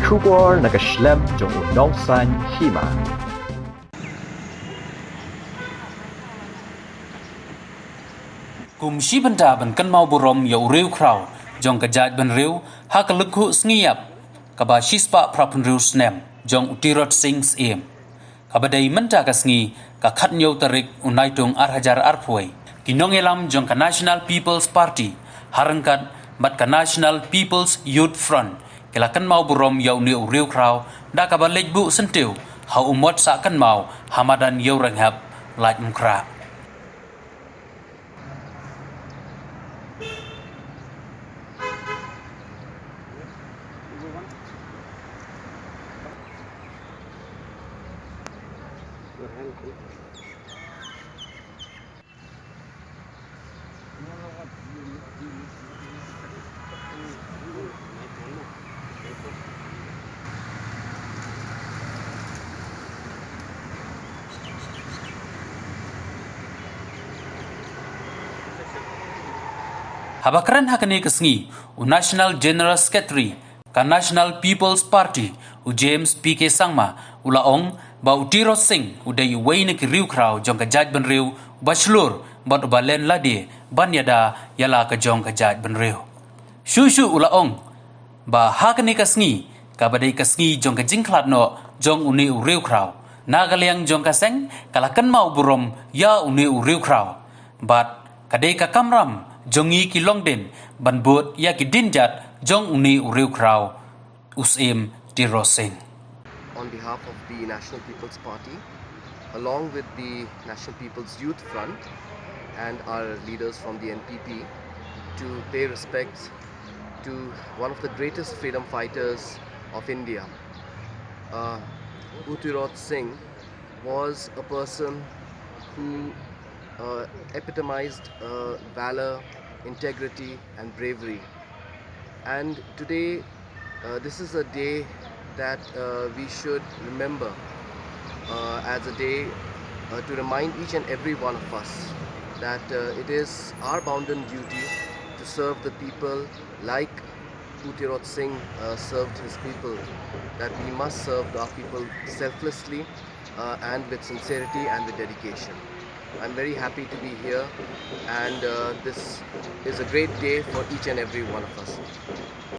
Trubor nagaslem jong unongsan Hima. Kumshi benda ban kan mau burom ya Riewkhraw jong kajat ban riu ha kalukhu sngiap kaba shispa prapen riu snem jong utirot sings em kabadai menta kasngi ka khatnyo tarik unaitung arhajar arpoi kinong elam jong ka National People's Party harangkat bat ka National People's Youth Front kila kan mau burom ya uni Riewkhraw da kaba lejbu sentiu ha umot sa kan mau hamadan yo ranghap laj mukra. Habakran hakane kasngi u National General Secretary ka National People's Party u James PK Sangma ulaong ba utiro sing udai waine ki Riewkhraw jong ka jaj ban riu bachelor bat balen lade banyada yala ka jong ka jaj ban riu shu ulaong ba hakane kasngi ka badai kasngi jong ka jingklat no jong uni u Riewkhraw nagaliang jong ka seng kalakan mau burom ya uni u Riewkhraw bat kadai ka Kamram Jongi ki Longdien ban buat ya ki Dienjat Jong uni Riewkhraw usim tirosing. On behalf of the National People's Party, along with the National People's Youth Front and our leaders from the NPP, to pay respects to one of the greatest freedom fighters of India. Utirot Singh was a person who epitomized valor, integrity and bravery, and today this is a day that we should remember as a day to remind each and every one of us that it is our bounden duty to serve the people like Utirot Singh served his people, that we must serve our people selflessly and with sincerity and with dedication. I'm very happy to be here, and this is a great day for each and every one of us.